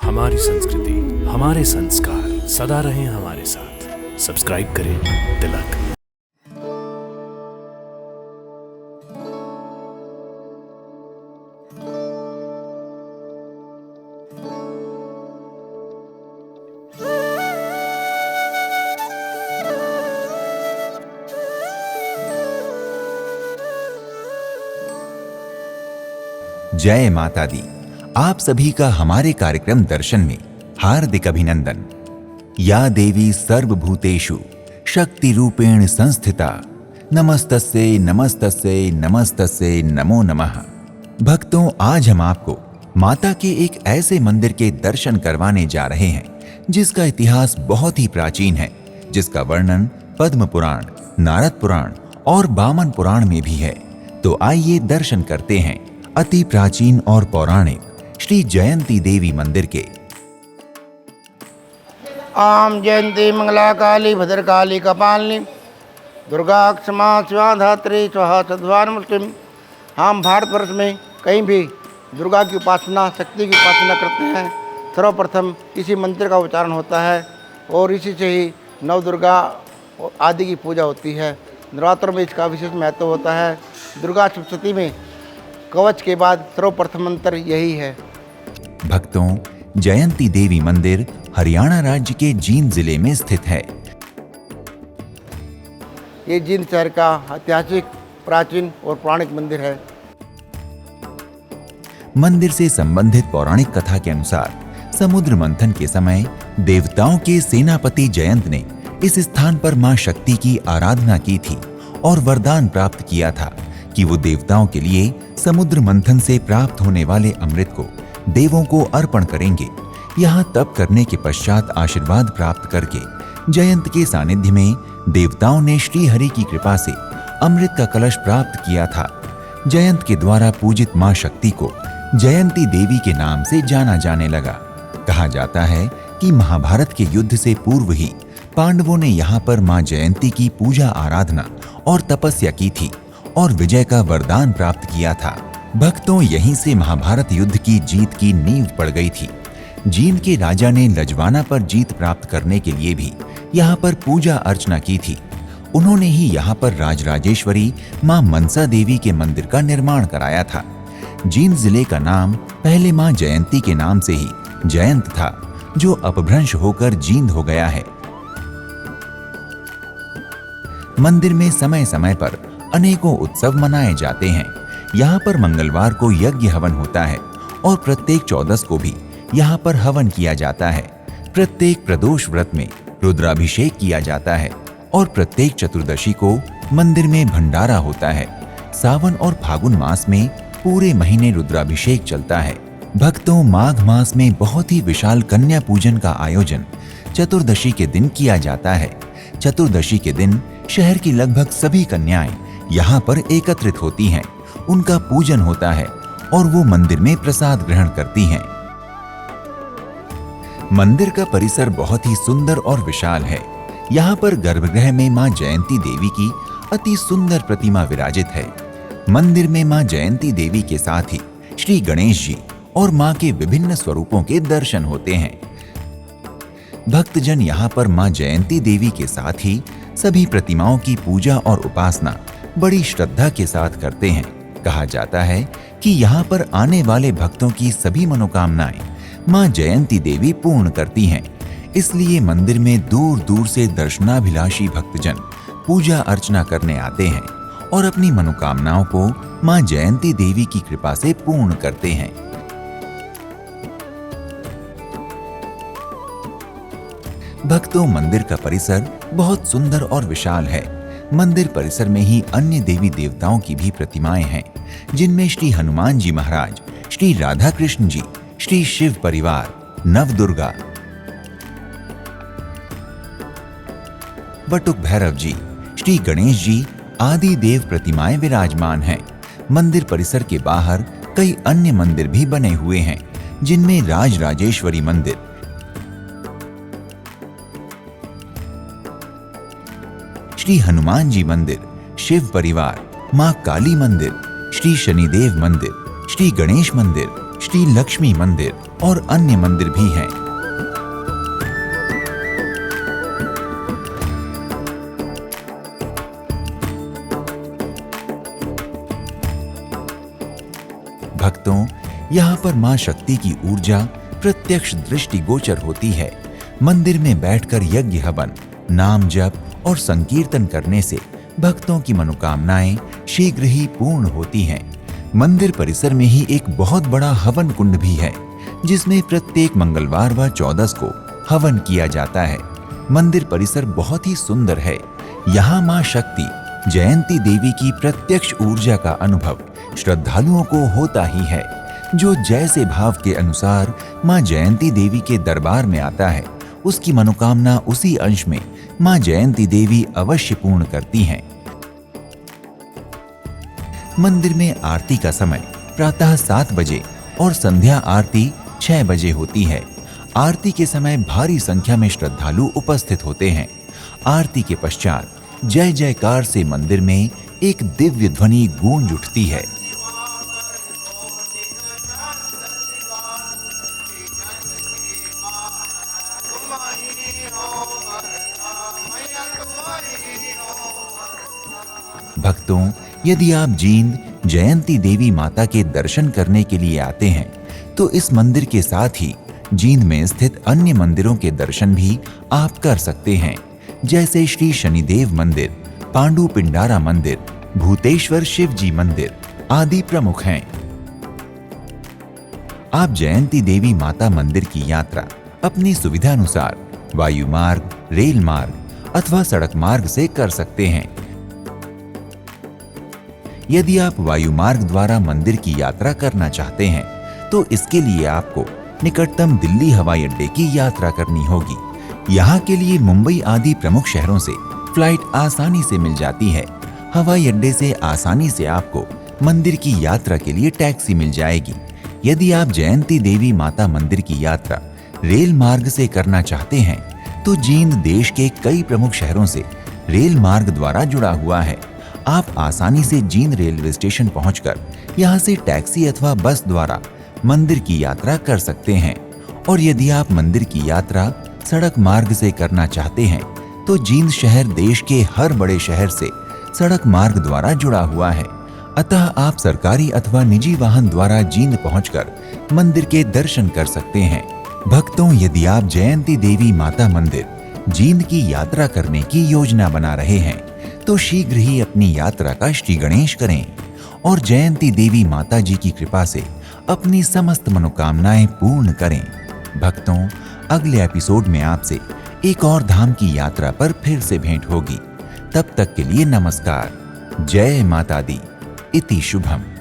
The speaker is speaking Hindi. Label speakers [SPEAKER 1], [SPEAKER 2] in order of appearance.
[SPEAKER 1] हमारी संस्कृति, हमारे संस्कार सदा रहें हमारे साथ। सब्सक्राइब करें तिलक।
[SPEAKER 2] जय माता दी। आप सभी का हमारे कार्यक्रम दर्शन में हार्दिक अभिनंदन। या देवी सर्वभूतेषु शक्ति रूपेण संस्थिता, नमस्तस्यै नमस्तस्यै नमस्तस्यै नमो नमः। भक्तों, आज हम आपको माता के एक ऐसे मंदिर के दर्शन करवाने जा रहे हैं जिसका इतिहास बहुत ही प्राचीन है, जिसका वर्णन पद्म पुराण, नारद पुराण और वामन पुराण में भी है। तो आइए दर्शन करते हैं अति प्राचीन और पौराणिक श्री जयंती देवी मंदिर के।
[SPEAKER 3] आम जयंती मंगला काली भद्रकाली कपालिनी दुर्गा क्षमा शिवा धात्री स्वाहा सद्भानुमूर्तिम। हम भारतवर्ष में कहीं भी दुर्गा की उपासना, शक्ति की उपासना करते हैं, सर्वप्रथम इसी मंत्र का उच्चारण होता है और इसी से ही नव दुर्गा आदि की पूजा होती है। नवरात्र में इसका विशेष महत्व होता है। दुर्गा सप्तशती में कवच के बाद सर्वप्रथम मंत्र यही है।
[SPEAKER 2] भक्तों, जयंती देवी मंदिर हरियाणा राज्य के जींद जिले में स्थित है।
[SPEAKER 3] ये जींद शहर का ऐतिहासिक, प्राचीन और पौराणिक मंदिर है।
[SPEAKER 2] मंदिर से संबंधित पौराणिक कथा के अनुसार समुद्र मंथन के समय देवताओं के सेनापति जयंत ने इस स्थान पर मां शक्ति की आराधना की थी और वरदान प्राप्त किया था कि वो देवताओं के लिए समुद्र मंथन से प्राप्त होने वाले अमृत को देवों को अर्पण करेंगे। यहाँ तप करने के पश्चात आशीर्वाद प्राप्त करके जयंत के सानिध्य में देवताओं ने श्री हरि की कृपा से अमृत का कलश प्राप्त किया था। जयंत के द्वारा पूजित मां शक्ति को जयंती देवी के नाम से जाना जाने लगा। कहा जाता है कि महाभारत के युद्ध से पूर्व ही पांडवों ने यहाँ पर मां जयंती की पूजा आराधना और तपस्या की थी और विजय का वरदान प्राप्त किया था। भक्तों, यहीं से महाभारत युद्ध की जीत की नींव पड़ गई थी। जींद के राजा ने लजवाना पर जीत प्राप्त करने के लिए भी यहाँ पर पूजा अर्चना की थी। उन्होंने ही यहाँ पर राजराजेश्वरी मां मनसा देवी के मंदिर का निर्माण कराया था। जींद जिले का नाम पहले मां जयंती के नाम से ही जयंत था, जो अपभ्रंश होकर जींद हो गया है। मंदिर में समय समय पर अनेकों उत्सव मनाए जाते हैं। यहाँ पर मंगलवार को यज्ञ हवन होता है और प्रत्येक 14 को भी यहाँ पर हवन किया जाता है। प्रत्येक प्रदोष व्रत में रुद्राभिषेक किया जाता है और प्रत्येक चतुर्दशी को मंदिर में भंडारा होता है। सावन और फागुन मास में पूरे महीने रुद्राभिषेक चलता है। भक्तों, माघ मास में बहुत ही विशाल कन्या पूजन का आयोजन चतुर्दशी के दिन किया जाता है। चतुर्दशी के दिन शहर की लगभग सभी कन्याएं यहाँ पर एकत्रित होती हैं, उनका पूजन होता है और वो मंदिर में प्रसाद ग्रहण करती हैं। मंदिर का परिसर बहुत ही सुंदर और विशाल है। यहाँ पर गर्भगृह में मां जयंती देवी की अति सुंदर प्रतिमा विराजित है। मंदिर में मां जयंती देवी के साथ ही श्री गणेश जी और मां के विभिन्न स्वरूपों के दर्शन होते हैं। भक्तजन यहाँ पर मां जयंती देवी के साथ ही सभी प्रतिमाओं की पूजा और उपासना बड़ी श्रद्धा के साथ करते हैं। कहा जाता है कि यहाँ पर आने वाले भक्तों की सभी मनोकामनाएं मां जयंती देवी पूर्ण करती हैं। इसलिए मंदिर में दूर दूर से दर्शनाभिलाषी भक्तजन पूजा अर्चना करने आते हैं और अपनी मनोकामनाओं को मां जयंती देवी की कृपा से पूर्ण करते हैं। भक्तों, मंदिर का परिसर बहुत सुंदर और विशाल है। मंदिर परिसर में ही अन्य देवी देवताओं की भी प्रतिमाएं हैं, जिनमें श्री हनुमान जी महाराज, श्री राधा कृष्ण जी, श्री शिव परिवार, नव दुर्गा, बटुक भैरव जी, श्री गणेश जी आदि देव प्रतिमाएं विराजमान हैं। मंदिर परिसर के बाहर कई अन्य मंदिर भी बने हुए हैं, जिनमें राजराजेश्वरी मंदिर, श्री हनुमान जी मंदिर, शिव परिवार, मां काली मंदिर, श्री शनिदेव मंदिर, श्री गणेश मंदिर, श्री लक्ष्मी मंदिर, और अन्य मंदिर भी हैं। भक्तों, यहाँ पर मां शक्ति की ऊर्जा प्रत्यक्ष दृष्टिगोचर होती है। मंदिर में बैठकर यज्ञ हवन, नाम जप और संकीर्तन करने से भक्तों की मनोकामनाएं शीघ्र ही पूर्ण होती हैं। मंदिर परिसर में ही एक बहुत बड़ा हवन कुंड भी है, जिसमें प्रत्येक मंगलवार व 14 को हवन किया जाता है। मंदिर परिसर बहुत ही सुंदर है। यहाँ मां शक्ति जयंती देवी की प्रत्यक्ष ऊर्जा का अनुभव श्रद्धालुओं को होता ही है। जो जैसे भाव के अनुसार मां जयंती देवी के दरबार में आता है, उसकी मनोकामना उसी अंश में मां जयंती देवी अवश्य पूर्ण करती हैं। मंदिर में आरती का समय प्रातः 7 बजे और संध्या आरती 6 बजे होती है। आरती के समय भारी संख्या में श्रद्धालु उपस्थित होते हैं। आरती के पश्चात जय जयकार से मंदिर में एक दिव्य ध्वनि गूंज उठती है। भक्तों, यदि आप जींद जयंती देवी माता के दर्शन करने के लिए आते हैं, तो इस मंदिर के साथ ही जींद में स्थित अन्य मंदिरों के दर्शन भी आप कर सकते हैं, जैसे श्री शनिदेव मंदिर, पांडु पिंडारा मंदिर, भूतेश्वर शिव जी मंदिर आदि प्रमुख हैं। आप जयंती देवी माता मंदिर की यात्रा अपनी सुविधा अनुसार वायु मार्ग, रेल मार्ग अथवा सड़क मार्ग से कर सकते हैं। यदि आप वायु मार्ग द्वारा मंदिर की यात्रा करना चाहते हैं, तो इसके लिए आपको निकटतम दिल्ली हवाई अड्डे की यात्रा करनी होगी। यहाँ के लिए मुंबई आदि प्रमुख शहरों से फ्लाइट आसानी से मिल जाती है। हवाई अड्डे से आसानी से आपको मंदिर की यात्रा के लिए टैक्सी मिल जाएगी। यदि आप जयंती देवी माता मंदिर की यात्रा रेल मार्ग से करना चाहते हैं, तो जींद देश के कई प्रमुख शहरों से रेल मार्ग द्वारा जुड़ा हुआ है। आप आसानी से जींद रेलवे स्टेशन पहुंचकर यहां से टैक्सी अथवा बस द्वारा मंदिर की यात्रा कर सकते हैं। और यदि आप मंदिर की यात्रा सड़क मार्ग से करना चाहते हैं, तो जींद शहर देश के हर बड़े शहर से सड़क मार्ग द्वारा जुड़ा हुआ है। अतः आप सरकारी अथवा निजी वाहन द्वारा जींद पहुंचकर मंदिर के दर्शन कर सकते हैं। भक्तों, यदि आप जयंती देवी माता मंदिर जींद की यात्रा करने की योजना बना रहे हैं, तो शीघ्र ही अपनी यात्रा का श्री गणेश करें और जयंती देवी माता जी की कृपा से अपनी समस्त मनोकामनाएं पूर्ण करें। भक्तों, अगले एपिसोड में आपसे एक और धाम की यात्रा पर फिर से भेंट होगी। तब तक के लिए नमस्कार। जय माता दी। इति शुभम।